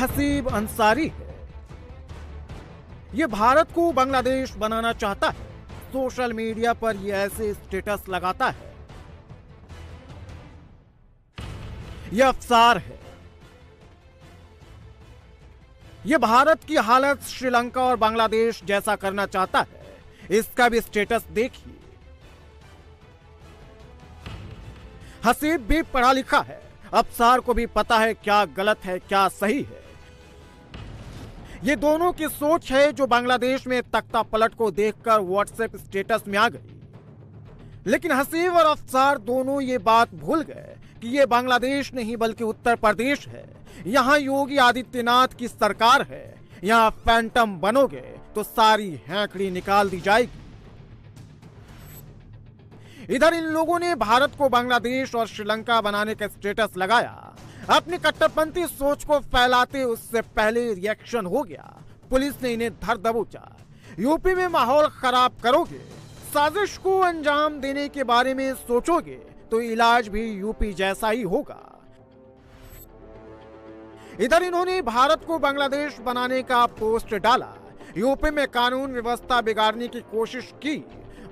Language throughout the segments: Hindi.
हसीब अंसारी है। ये भारत को बांग्लादेश बनाना चाहता है। सोशल मीडिया पर ये ऐसे स्टेटस लगाता है। ये अफसार है। ये भारत की हालत श्रीलंका और बांग्लादेश जैसा करना चाहता है। इसका भी स्टेटस देखिए। हसीब भी पढ़ा लिखा है। अफसार को भी पता है क्या गलत है क्या सही है। ये दोनों की सोच है जो बांग्लादेश में तख्ता पलट को देखकर व्हाट्सएप स्टेटस में आ गई। लेकिन हसीब और अफसार दोनों ये बात भूल गए कि ये बांग्लादेश नहीं बल्कि उत्तर प्रदेश है। यहां योगी आदित्यनाथ की सरकार है। यहां फैंटम बनोगे तो सारी हैंकड़ी निकाल दी जाएगी। इधर इन लोगों ने भारत को बांग्लादेश और श्रीलंका बनाने का स्टेटस लगाया। अपनी कट्टरपंथी सोच को फैलाते उससे पहले रिएक्शन हो गया। पुलिस ने इन्हें धर दबोचा। यूपी में माहौल खराब करोगे, साजिश को अंजाम देने के बारे में सोचोगे तो इलाज भी यूपी जैसा ही होगा। इधर इन्होंने भारत को बांग्लादेश बनाने का पोस्ट डाला। यूपी में कानून व्यवस्था बिगाड़ने की कोशिश की।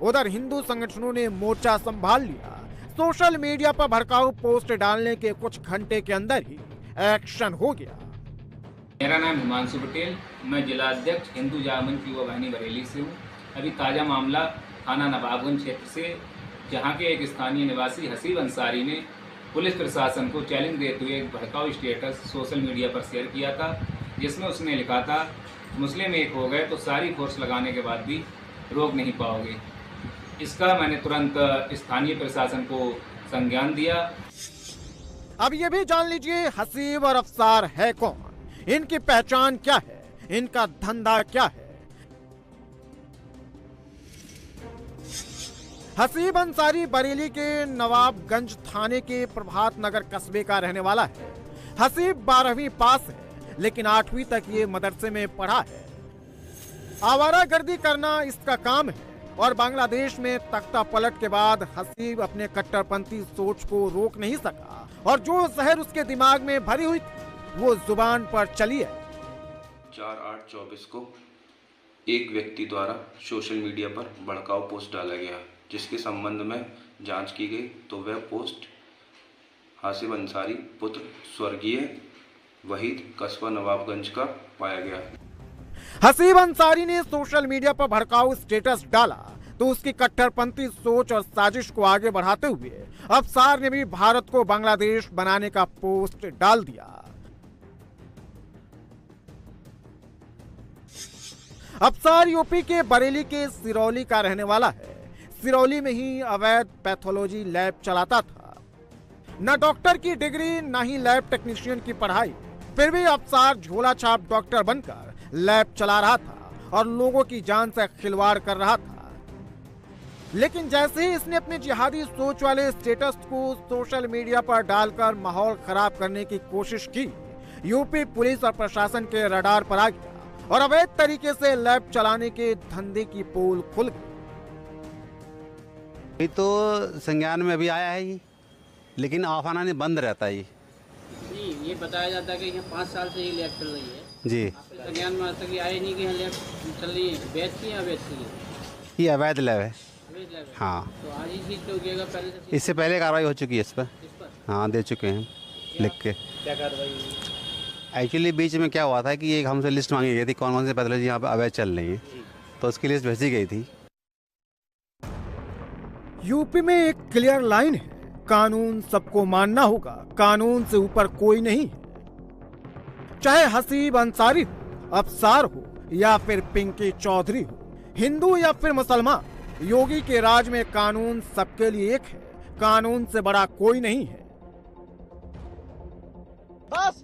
उधर हिंदू संगठनों ने मोर्चा संभाल लिया। सोशल मीडिया पर भड़काऊ पोस्ट डालने के कुछ घंटे के अंदर ही एक्शन हो गया। मेरा नाम हिमांशु पटेल, मैं जिला अध्यक्ष हिंदू जागरण युवा वाहिनी बरेली से हूँ। अभी ताज़ा मामला थाना नवाबगंज क्षेत्र से, जहाँ के एक स्थानीय निवासी हसीब अंसारी ने पुलिस प्रशासन को चैलेंज देते हुए एक भड़काऊ स्टेटस सोशल मीडिया पर शेयर किया था, जिसमें उसने लिखा था मुस्लिम एक हो गए तो सारी फोर्स लगाने के बाद भी रोक नहीं पाओगे। इसका मैंने तुरंत स्थानीय प्रशासन को संज्ञान दिया। अब ये भी जान लीजिए हसीब और अफसार है कौन, इनकी पहचान क्या है, इनका धंधा क्या है। हसीब अंसारी बरेली के नवाबगंज थाने के प्रभात नगर कस्बे का रहने वाला है। हसीब 12वीं पास है, लेकिन 8वीं तक ये मदरसे में पढ़ा है। आवारागर्दी करना इसका काम है और बांग्लादेश में तख्ता पलट के बाद हसीब अपने कट्टरपंथी सोच को रोक नहीं सका और जो जहर उसके दिमाग में भरी हुई थी वो जुबान पर चली है। 4/8/24 को एक व्यक्ति द्वारा सोशल मीडिया पर भड़काऊ पोस्ट डाला गया, जिसके संबंध में जांच की गई तो वह पोस्ट हसीब अंसारी पुत्र स्वर्गीय वहीद कस्बा नवाबगंज का पाया गया। हसीब अंसारी ने सोशल मीडिया पर भड़काऊ स्टेटस डाला तो उसकी कट्टरपंथी सोच और साजिश को आगे बढ़ाते हुए अफसार ने भी भारत को बांग्लादेश बनाने का पोस्ट डाल दिया। अफसार यूपी के बरेली के सिरौली का रहने वाला है। सिरौली में ही अवैध पैथोलॉजी लैब चलाता था। न डॉक्टर की डिग्री न ही लैब टेक्नीशियन की पढ़ाई, फिर भी अफसार झोला छाप डॉक्टर बनकर लैब चला रहा था और लोगों की जान से खिलवाड़ कर रहा था। लेकिन जैसे ही इसने अपने जिहादी सोच वाले स्टेटस को सोशल मीडिया पर डालकर माहौल खराब करने की कोशिश की, यूपी पुलिस और प्रशासन के रडार पर आ गया और अवैध तरीके से लैब चलाने के धंधे की पोल खुल गई। ये तो संज्ञान में अभी आया है ये, लेकिन आफाना ने बंद रहता है जी। ये बताया जाता है कि यहाँ 5 साल से ये लैब चल रही है जी। संज्ञान में आज तक ये आए नहीं कि यहाँ लैब चल रही है। वैध की या अवैध की? ये अवैध लैब है। अवैध लैब है। हाँ, तो आज ही चीज़ तो गिरेगा पहले से? इससे पहले कार्रवाई हो चुकी है इस पर। हाँ, दे चुके हैं लिख के। क्या कार्रवाई हुई? एक्चुअली बीच में क्या हुआ था कि एक हमसे लिस्ट मांगी गई थी कौन कौन से पैथोलॉजी यहाँ पर अवैध चल रही है, तो उसकी लिस्ट भेजी गई थी। यूपी में एक क्लियर लाइन है, कानून सबको मानना होगा, कानून से ऊपर कोई नहीं है। चाहे हसीब अंसारी हो, अफसार हो या फिर पिंकी चौधरी हो, हिंदू या फिर मुसलमान, योगी के राज में कानून सबके लिए एक है। कानून से बड़ा कोई नहीं है। बस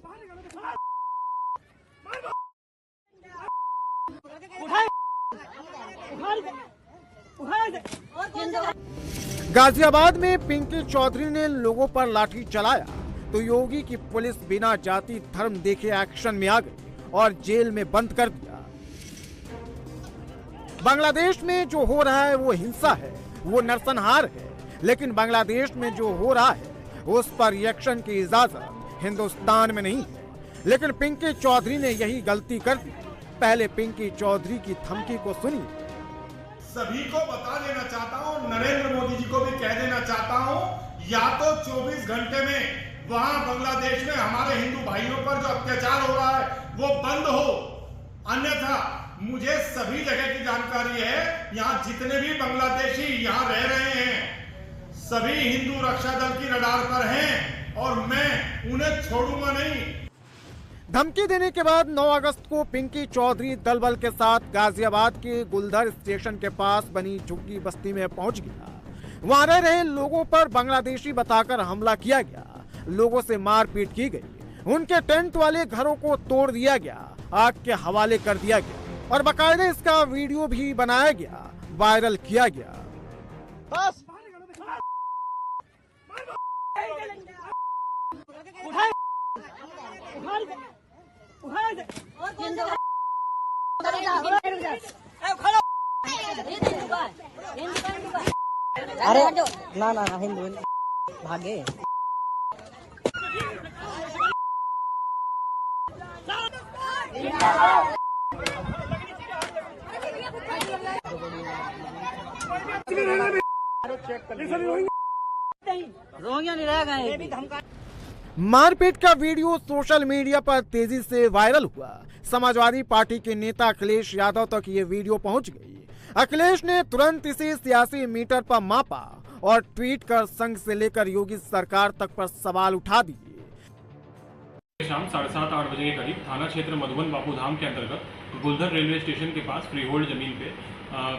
गाजियाबाद में पिंकी चौधरी ने लोगों पर लाठी चलाया तो योगी की पुलिस बिना जाति धर्म देखे एक्शन में आ गई और जेल में बंद कर दिया। बांग्लादेश में जो हो रहा है वो हिंसा है, वो नरसंहार है, लेकिन बांग्लादेश में जो हो रहा है उस पर रिएक्शन की इजाजत हिंदुस्तान में नहीं है। लेकिन पिंकी चौधरी ने यही गलती कर दी। पहले पिंकी चौधरी की धमकी को सुनिए। सभी को बता देना चाहता हूं, नरेंद्र मोदी जी को भी कह देना चाहता हूं, या तो 24 घंटे में वहां बांग्लादेश में हमारे हिंदू भाइयों पर जो अत्याचार हो रहा है वो बंद हो, अन्यथा मुझे सभी जगह की जानकारी है, यहाँ जितने भी बांग्लादेशी यहाँ रह रहे हैं सभी हिंदू रक्षा दल की रडार पर हैं और मैं उन्हें छोड़ूंगा नहीं। धमकी देने के बाद 9 अगस्त को पिंकी चौधरी दल बल के साथ गाजियाबाद के गुलधर स्टेशन के पास बनी झुग्गी बस्ती में पहुंच गया। वहां रह रहे लोगों पर बांग्लादेशी बताकर हमला किया गया, लोगों से मारपीट की गई, उनके टेंट वाले घरों को तोड़ दिया गया, आग के हवाले कर दिया गया और बाकायदे इसका वीडियो भी बनाया गया, वायरल किया गया। बस अरे ना ना ना हिंदू भागे। रोहिंग्या नहीं रह गए। मारपीट का वीडियो सोशल मीडिया पर तेजी से वायरल हुआ। समाजवादी पार्टी के नेता अखिलेश यादव तक ये वीडियो पहुंच गई। अखिलेश ने तुरंत इसे सियासी मीटर पर मापा और ट्वीट कर संघ से लेकर योगी सरकार तक पर सवाल उठा दिए। शाम 7:30-8 बजे के करीब थाना क्षेत्र मधुबन बापूधाम के अंतर्गत गुलधर रेलवे स्टेशन के पास फ्री होल्ड जमीन पे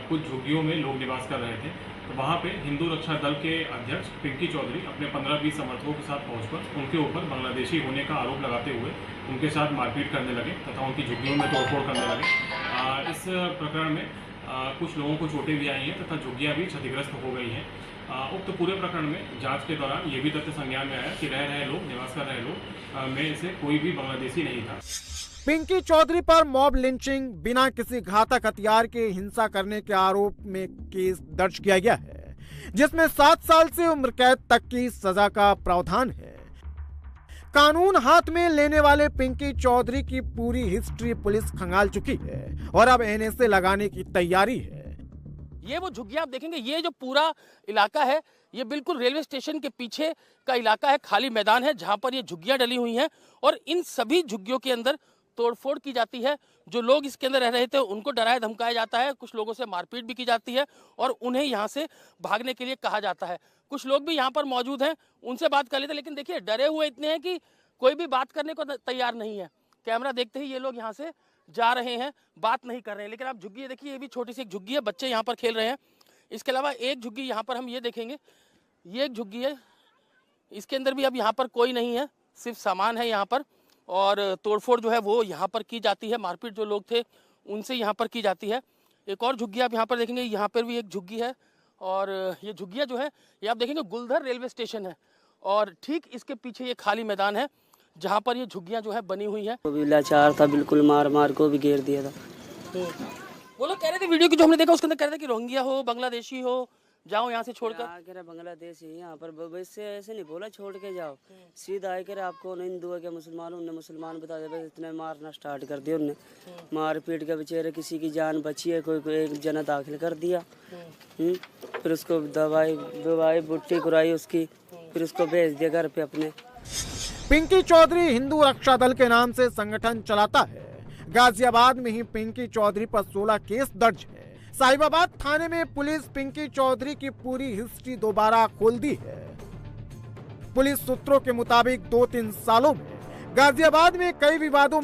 कुछ झुग्गियों में लोग निवास कर रहे थे। तो वहाँ पे हिंदू रक्षा दल के अध्यक्ष पिंकी चौधरी अपने 15-20 समर्थकों के साथ पहुंचकर उनके ऊपर बांग्लादेशी होने का आरोप लगाते हुए उनके साथ मारपीट करने लगे तथा उनकी झुग्गियों में तोड़फोड़ करने लगे। इस प्रकरण में कुछ लोगों को चोटें भी आई हैं तथा झुग्गियाँ भी क्षतिग्रस्त हो गई हैं। उक्त पूरे प्रकरण में जांच के दौरान ये भी तथ्य संज्ञान में आया कि रह रहे लोग, निवास कर रहे लोग में से कोई भी बांग्लादेशी नहीं था। पिंकी चौधरी पर मॉब लिंचिंग, बिना किसी घातक हथियार के हिंसा करने के आरोप में केस दर्ज किया गया है, जिसमें 7 साल से उम्र कैद तक की सजा का प्रावधान है। कानून हाथ में लेने वाले पिंकी चौधरी की पूरी हिस्ट्री पुलिस खंगाल चुकी है और अब एनएसए लगाने की तैयारी है। ये वो झुग्गियां आप देखेंगे, ये जो पूरा इलाका है ये बिल्कुल रेलवे स्टेशन के पीछे का इलाका है, खाली मैदान है जहां पर ये झुग्गियां डली हुई हैं और इन सभी झुग्गियों के अंदर तोड़फोड़ की जाती है। जो लोग इसके अंदर रह रहे थे उनको डराया धमकाया जाता है, कुछ लोगों से मारपीट भी की जाती है और उन्हें यहाँ से भागने के लिए कहा जाता है। कुछ लोग भी यहाँ पर मौजूद हैं, उनसे बात कर लेते, लेकिन देखिए डरे हुए इतने हैं कि कोई भी बात करने को तैयार नहीं है। कैमरा देखते ही ये लोग यहाँ से जा रहे हैं, बात नहीं कर रहे हैं। लेकिन आप झुग्गी देखिए, ये भी छोटी सी एक झुग्गी है, बच्चे यहाँ पर खेल रहे हैं। इसके अलावा एक झुग्गी यहाँ पर हम ये देखेंगे, ये एक झुग्गी है, इसके अंदर भी अब यहाँ पर कोई नहीं है, सिर्फ सामान है यहाँ पर और तोड़फोड़ जो है वो यहाँ पर की जाती है। मारपीट जो लोग थे उनसे यहाँ पर की जाती है। एक और झुग्गी आप यहाँ पर देखेंगे, यहाँ पर भी एक झुग्गी है और ये झुग्गियाँ जो है ये आप देखेंगे गुलधर रेलवे स्टेशन है और ठीक इसके पीछे ये खाली मैदान है जहाँ पर ये झुग्गियाँ जो है बनी हुई हैं। लाचार था, बिल्कुल मार मार को भी घेर दिया था। वो लोग कह रहे थे वीडियो की जो हमने देखा उसके अंदर कह रहे थे कि रोहिंग्या हो, बांग्लादेशी हो, जाओ यहाँ से छोड़कर। कह रहे बांग्लादेशी यहाँ पर, वैसे ऐसे नहीं बोला छोड़ के जाओ, सीधा आए कह रहे आपको हिंदू है क्या मुसलमान, उन्हें मुसलमान बता दे, बस इतने मारना स्टार्ट कर दिया उन्हें। मार पीट के बेचारे किसी की जान बची है, कोई एक जना दाखिल कर दिया, फिर उसको दवाई बुट्टी कुराई उसकी, फिर उसको भेज दिया घर पे अपने। पिंकी चौधरी हिंदू रक्षा दल के नाम से संगठन चलाता है। गाजियाबाद में ही पिंकी चौधरी पर 16 केस दर्ज है। साहिबाबाद थाने में पुलिस पिंकी चौधरी की पूरी हिस्ट्री दोबारा खोल दी है। पुलिस सूत्रों के मुताबिक 2-3 सालों में गाजियाबाद में कई विवादों